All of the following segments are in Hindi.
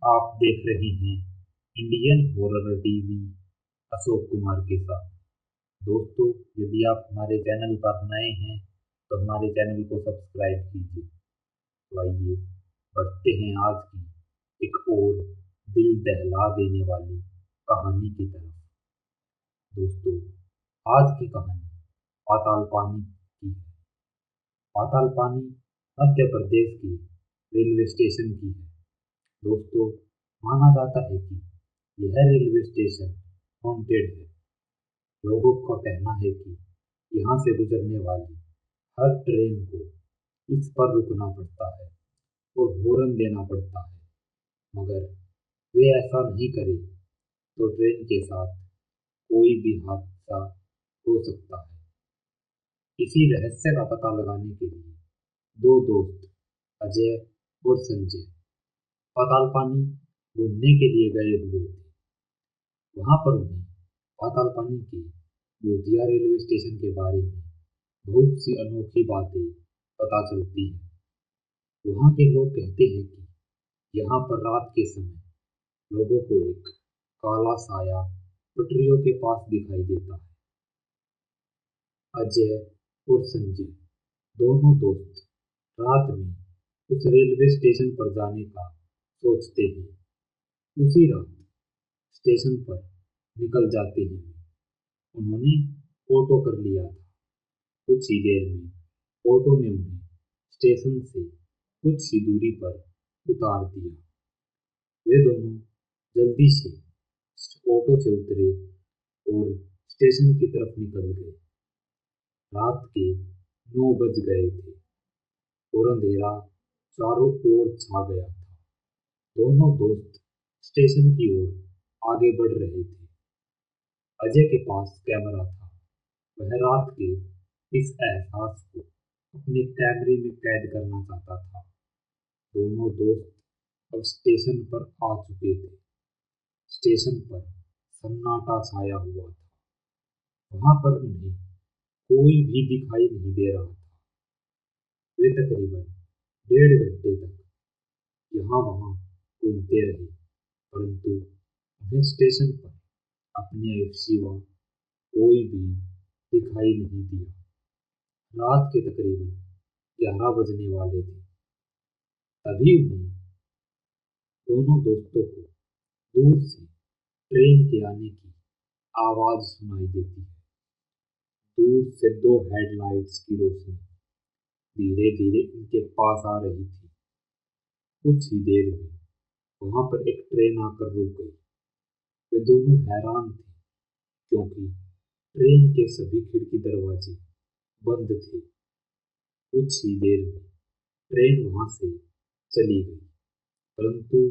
आप देख रहे हैं Indian horror TV Ashok Kumar के साथ। दोस्तों, यदि आप हमारे चैनल पर नए हैं तो हमारे चैनल को सब्सक्राइब कीजिए। तो आइए बढ़ते हैं आज की एक और दिल दहला देने वाली कहानी की तरफ। दोस्तों, आज की कहानी पाताल पानी की है। पाताल पानी मध्य प्रदेश के रेलवे स्टेशन की है। दोस्तों, माना जाता है कि यह रेलवे स्टेशन हॉन्टेड है। लोगों का कहना है कि यहाँ से गुजरने वाली हर ट्रेन को इस पर रुकना पड़ता है और हॉर्न देना पड़ता है, मगर वे ऐसा नहीं करें तो ट्रेन के साथ कोई भी हादसा हो सकता है। इसी रहस्य का पता लगाने के लिए दो दोस्त अजय और संजय पाताल पानी घूमने के लिए गए हुए थे। वहां पर उन्हें पाताल पानी के मोतिया रेलवे स्टेशन के बारे में बहुत सी अनोखी बातें पता चलती हैं। वहाँ के लोग कहते हैं कि यहाँ पर रात के समय लोगों को एक काला साया पटरियों के पास दिखाई देता है। अजय और संजय दोनों दोस्त रात में उस रेलवे स्टेशन पर जाने का सोचते हैं। उसी रात स्टेशन पर निकल जाते हैं। उन्होंने ऑटो कर लिया था। कुछ ही देर में ऑटो ने उन्हें स्टेशन से कुछ ही दूरी पर उतार दिया। वे दोनों जल्दी से ऑटो से उतरे और स्टेशन की तरफ निकल गए। रात के 9 बज गए थे और अंधेरा चारों ओर छा गया था। दोनों दोस्त स्टेशन की ओर आगे बढ़ रहे थे। अजय के पास कैमरा था। वह रात के इस एहसास को अपने कैमरे में कैद करना चाहता था। दोनों दोस्त अब स्टेशन पर आ चुके थे। स्टेशन पर सन्नाटा छाया हुआ था। वहां पर उन्हें कोई भी दिखाई नहीं दे रहा था। वे तकरीबन 1.5 घंटे तक यहाँ वहां घूमते रहे, परंतु उन्हें स्टेशन पर अपने सिवा कोई भी दिखाई नहीं दिया। रात के तकरीबन 11 बजने वाले थे। तभी उन्हें दोनों दोस्तों को दूर से ट्रेन के आने की आवाज सुनाई देती है। दूर से 2 हेडलाइट्स की रोशनी धीरे धीरे उनके पास आ रही थी। कुछ ही देर में वहां पर एक ट्रेन आकर रुक गई। वे दोनों हैरान थे, क्योंकि ट्रेन के सभी खिड़की दरवाजे बंद थे। कुछ ही देर में ट्रेन वहां से चली गई, परंतु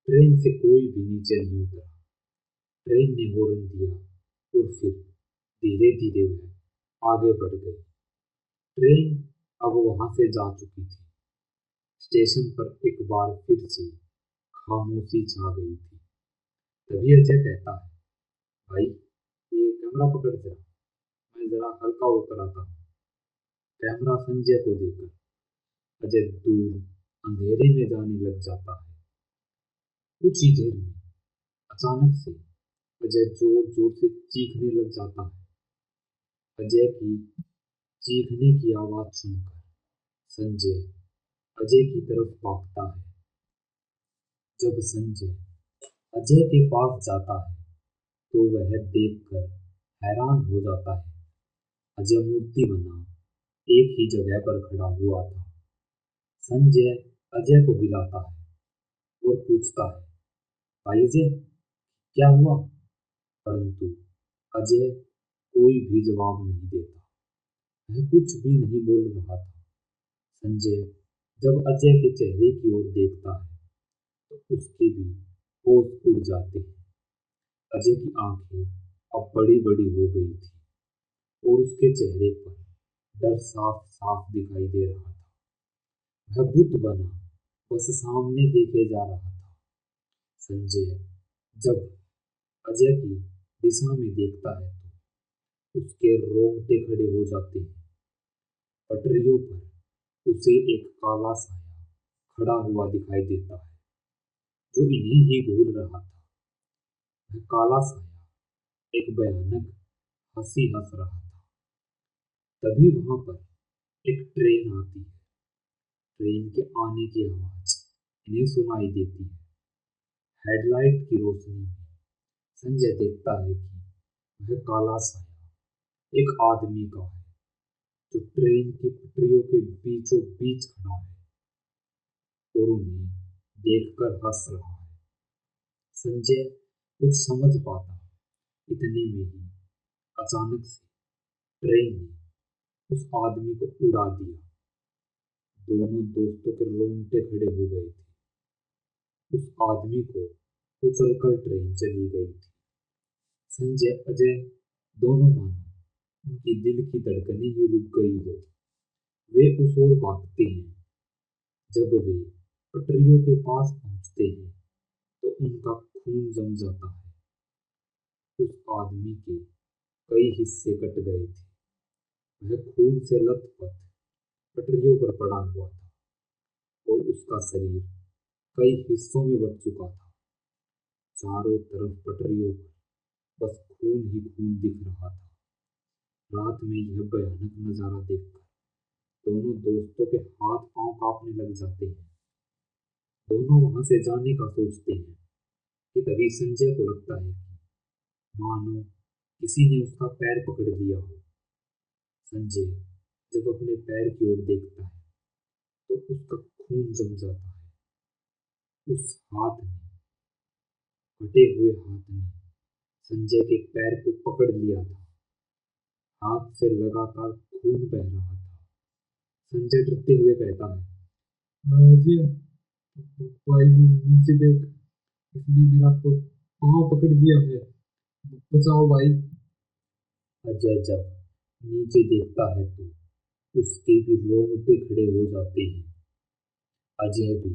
ट्रेन से कोई भी नीचे नहीं उतरा। ट्रेन ने हॉर्न दिया और फिर धीरे धीरे वह आगे बढ़ गई। ट्रेन अब वहां से जा चुकी थी। स्टेशन पर एक बार फिर से खामोशी छा गई थी। तभी अजय कहता है, भाई ये कैमरा पकड़ जरा, मैं जरा हल्का होकर आता हूँ। कैमरा संजय को देकर अजय दूर अंधेरे में जाने लग जाता है। कुछ ही देर में अचानक से अजय जोर जोर से चीखने लग जाता है। अजय की चीखने की आवाज सुनकर संजय अजय की तरफ भागता है। जब संजय अजय के पास जाता है तो वह देखकर हैरान हो जाता है। अजय मूर्ति बना एक ही जगह पर खड़ा हुआ था। संजय अजय को बुलाता है और पूछता है, भाई अजय, क्या हुआ? परंतु अजय कोई भी जवाब नहीं देता। वह कुछ भी नहीं बोल रहा था। संजय जब अजय के चेहरे की ओर देखता है तो उसके भी होश उड़ जाते हैं। अजय की आंखें अब बड़ी बड़ी हो गई थी और उसके चेहरे पर डर साफ साफ दिखाई दे रहा था। वह बुत बना बस सामने देखे जा रहा था। संजय जब अजय की दिशा में देखता है तो उसके रोंगटे खड़े हो जाते हैं। पटरियों पर उसे एक काला साया खड़ा हुआ दिखाई देता है। जो इन्हें ही घूर रहा था। वह काला साया एक भयानक हंसी हंस रहा था। तभी वहां पर एक ट्रेन आती है। ट्रेन के आने की आवाज इन्हें सुनाई देती है। हेडलाइट की रोशनी में संजय देखता है कि वह काला साया एक आदमी का है, जो ट्रेन की पटरियों के बीचों बीच खड़ा है और उन्हें देखकर हंस रहा है। संजय कुछ समझ पाता इतने में ही अचानक से ट्रेन ने उस आदमी को उड़ा दिया। दोनों दोस्तों के रोंगटे खड़े हो गए थे। उस आदमी को कुचलकर ट्रेन चली गई थी। संजय अजय दोनों मानो उनकी दिल की धड़कनें ही रुक गई हो। वे उस ओर भागते हैं। जब वे पटरियों के पास पहुंचते हैं तो उनका खून जम जाता है। उस आदमी के कई हिस्से कट गए थे। वह खून से लथपथ पटरियों पर पड़ा हुआ था और उसका शरीर कई हिस्सों में बंट चुका था। चारों तरफ पटरियों पर बस खून ही खून दिख रहा था। रात में यह भयानक नजारा देखकर दोनों दोस्तों के हाथ पांव कांपने लग जाते हैं। दोनों वहां से जाने का सोचते हैं कि तभी संजय को लगता है कि मानो किसी ने उसका पैर पकड़ लिया हो। संजय जब अपने पैर की ओर देखता है तो उसका खून जम जाता है। उस कटे हुए हाथ ने संजय के पैर को पकड़ लिया था। हाथ से लगातार खून बह रहा था। संजय डरते हुए कहता है, अजय भाई नीचे देख, इसने मेरा पाँव पकड़ लिया है, बचाओ भाई। अजय जब नीचे देखता है तो उसके भी रोंगटे खड़े हो जाते हैं। अजय भी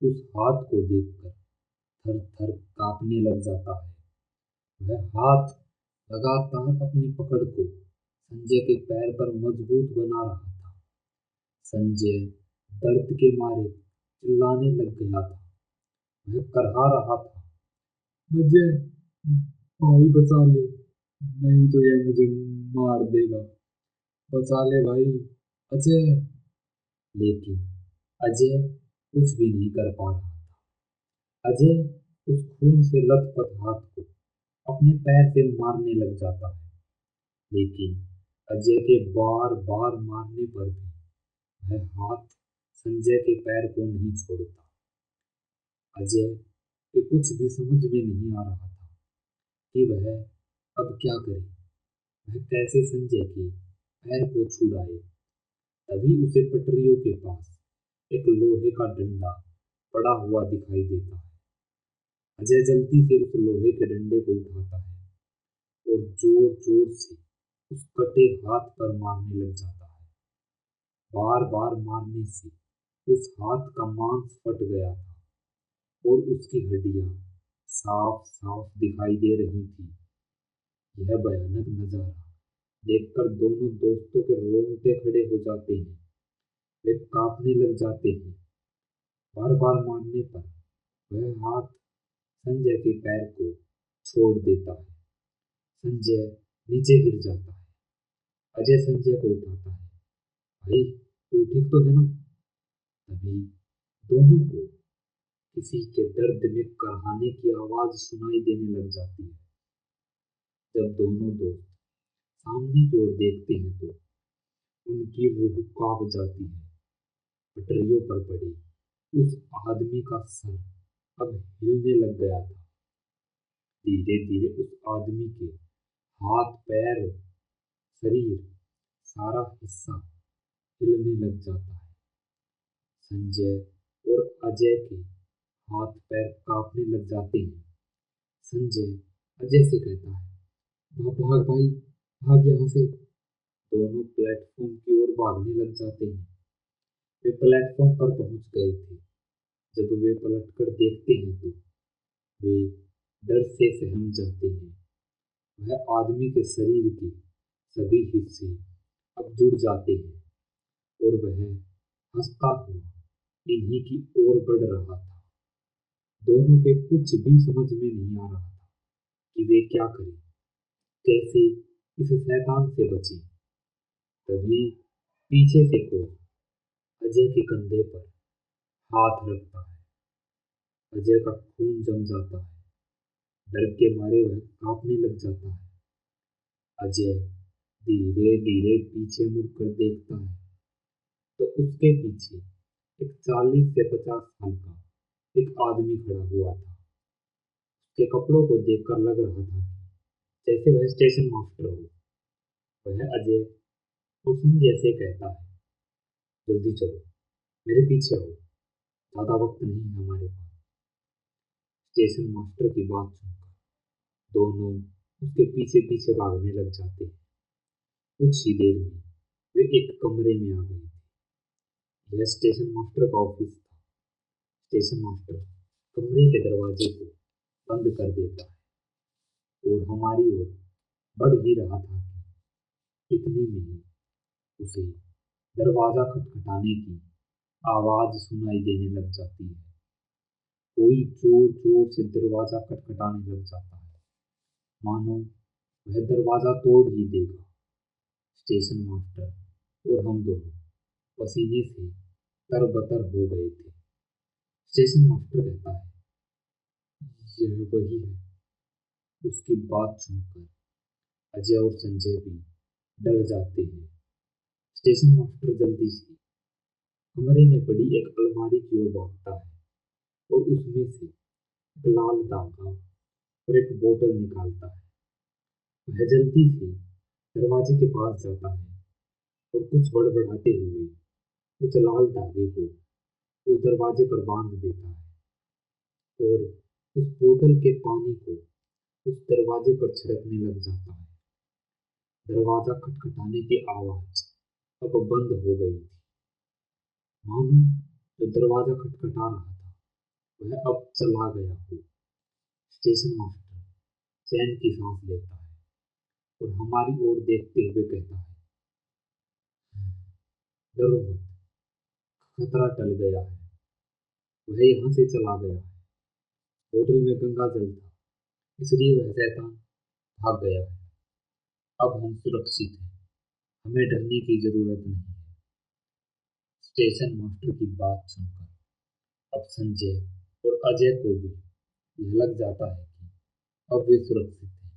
उस हाथ को देखकर थर थर कांपने लग जाता है। वह हाथ लगातार अपनी पकड़ को संजय के पैर पर मजबूत बना रहा था। संजय दर्द के मारे चिल्लाने लग गया था। वह करहा रहा था, अजय भाई बचा ले, नहीं तो यह मुझे मार देगा, बचा ले भाई अजय। लेकिन अजय कुछ भी नहीं कर पा रहा था। अजय उस खून से लथपथ हाथ को अपने पैर से मारने लग जाता है। लेकिन अजय के बार बार मारने पर भी वह हाथ संजय के पैर को नहीं छोड़ता। अजय के कुछ भी समझ में नहीं आ रहा था कि वह अब क्या करे। वह कैसे संजय के पैर को छुड़ाए। तभी उसे पटरियों के पास एक लोहे का डंडा पड़ा हुआ दिखाई देता है। अजय जल्दी से उस लोहे के डंडे को उठाता है और जोर जोर से उस कटे हाथ पर मारने लग जाता है। बार बार मारने से उस हाथ का मांस फट गया था और उसकी हड्डियां साफ साफ दिखाई दे रही थी। यह भयानक नजारा देखकर दोनों दोस्तों के रोंगटे खड़े हो जाते हैं। वे कांपने लग जाते हैं। बार बार मारने पर वह हाथ संजय के पैर को छोड़ देता है। संजय नीचे गिर जाता है। अजय संजय को उठाता है, भाई तू ठीक तो है ना? तभी दोनों को किसी के दर्द में कराहने की आवाज सुनाई देने लग जाती है। जब दोनों दोस्त सामने की ओर देखते हैं तो उनकी रूह कांप जाती है। पटरियों पर पड़े उस आदमी का सर अब हिलने लग गया था। धीरे धीरे उस आदमी के हाथ पैर शरीर सारा हिस्सा हिलने लग जाता है। संजय और अजय के हाथ पैर कांपने लग जाते हैं। संजय अजय से कहता है, भाग भाई, भाग यहाँ से। दोनों प्लेटफॉर्म की ओर भागने लग जाते हैं। वे प्लेटफॉर्म पर पहुंच गए थे। जब वे पलटकर देखते हैं तो वे डर से सहम जाते हैं। वह आदमी के शरीर के सभी हिस्से अब जुड़ जाते हैं और वह हंसता हुआ इन्हीं की ओर बढ़ रहा था। दोनों के कुछ भी समझ में नहीं आ रहा था कि वे क्या करें, कैसे इस शैतान से बचें। तभी पीछे से कोई अजय के कंधे पर हाथ रखता है। अजय का खून जम जाता है। डर के मारे वह कांपने लग जाता है। अजय धीरे धीरे पीछे मुड़कर देखता है तो उसके पीछे एक 40 से 50 साल का एक आदमी खड़ा हुआ था। उसके कपड़ों को देखकर लग रहा था कि जैसे वह स्टेशन मास्टर हो। वह अजय और संजय से कहता है, जल्दी चलो, मेरे पीछे आओ, ज्यादा वक्त नहीं है हमारे पास। स्टेशन मास्टर की बात सुनकर दोनों उसके पीछे पीछे भागने लग जाते हैं। कुछ ही देर में वे एक कमरे में आ गए थे। यह स्टेशन मास्टर का ऑफिस था। स्टेशन मास्टर कमरे के दरवाजे को बंद कर देता है और हमारी ओर बढ़ ही रहा था कि इतने में ही उसे दरवाजा खटखटाने की आवाज सुनाई देने लग जाती है। कोई जोर जोर से दरवाजा खटखटाने लग जाता है, मानो वह दरवाजा तोड़ ही देगा। स्टेशन मास्टर और हम दोनों पसीने से तरबतर हो गए थे। स्टेशन मास्टर कहता है, यह वही है। उसकी बात सुनकर अजय और संजय भी डर जाते हैं। स्टेशन मास्टर जल्दी से कमरे में पड़ी एक अलमारी की ओर भागता है और उसमें से एक लाल धागा और एक बोतल निकालता है। वह जल्दी से दरवाजे के पास जाता है और कुछ बड़बड़ाते हुए उस लाल धागे को उस दरवाजे पर बांध देता है और उस बोतल के पानी को उस दरवाजे पर छिड़कने लग जाता है। दरवाजा खटखटाने की आवाज अब बंद हो गई थी, मानो जो दरवाजा खटखटा रहा था वह अब चला गया हो। स्टेशन मास्टर चैन की सांस लेता है और हमारी ओर देखते हुए कहता है, डरो मत, खतरा टल गया है। वह यहाँ से चला गया है। होटल में गंगा जल था, इसलिए वह शैतान भाग गया है। अब हम सुरक्षित हैं, हमें डरने की जरूरत नहीं है। स्टेशन मास्टर की बात सुनकर अब संजय और अजय को भी यह लग जाता है कि अब वे सुरक्षित हैं।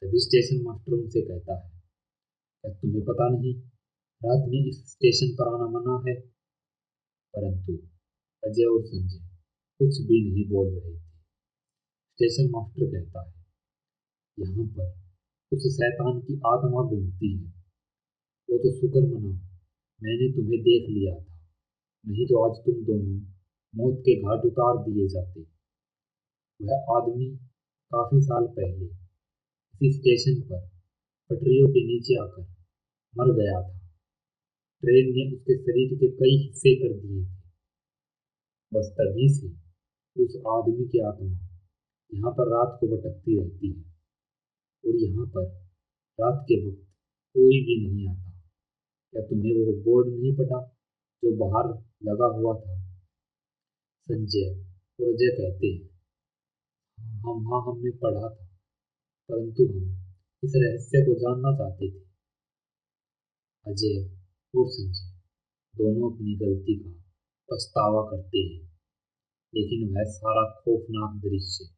तभी स्टेशन मास्टर उनसे कहता है, क्या तुम्हें पता नहीं रात में इस स्टेशन पर आना मना है? परंतु अजय और संजय कुछ भी नहीं बोल रहे थे। स्टेशन मास्टर कहता है, यहाँ पर उस शैतान की आत्मा घूमती है। वो तो शुक्र मनाओ मैंने तुम्हें देख लिया था, नहीं तो आज तुम दोनों मौत के घाट उतार दिए जाते। वह आदमी काफी साल पहले इसी स्टेशन पर पटरियों के नीचे आकर मर गया था। ट्रेन ने उसके शरीर के कई हिस्से कर दिए थे। बस तभी से उस आदमी की आत्मा यहाँ पर रात को भटकती रहती है और यहाँ पर रात के वक्त कोई भी नहीं आता। क्या तुम्हें वो बोर्ड नहीं पता जो बाहर लगा हुआ था? संजय और अजय कहते हैं, हाँ हमने पढ़ा था, परंतु हम इस रहस्य को जानना चाहते थे। अजय और संजय दोनों अपनी गलती का पछतावा करते हैं, लेकिन वह सारा खौफनाक दृश्य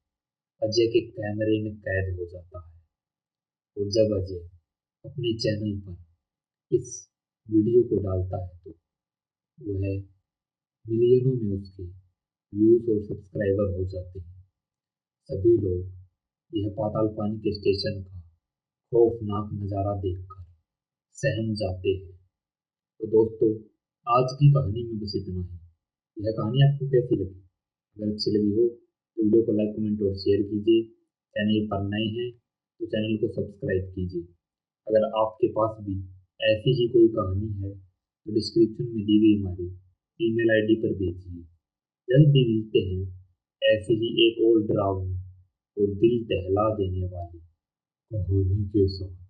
अजय के कैमरे में कैद हो जाता है। और जब अजय अपने चैनल पर इस वीडियो को डालता है तो वह मिलियनों में उसके व्यूज और सब्सक्राइबर हो जाते हैं। सभी लोग यह पाताल पानी के स्टेशन का खौफनाक नज़ारा देखकर सहम जाते हैं। तो दोस्तों, आज की कहानी में बस इतना ही। यह कहानी आपको कैसी लगी? अगर अच्छी लगी हो तो वीडियो को लाइक, कमेंट और शेयर कीजिए। चैनल पर नए हैं तो चैनल को सब्सक्राइब कीजिए। अगर आपके पास भी ऐसी ही कोई कहानी है तो डिस्क्रिप्शन में दी गई हमारी ईमेल आईडी पर भेजिए। जल्दी मिलते हैं ऐसी ही एक और डरावनी और दिल दहला देने वाली कहानी के साथ।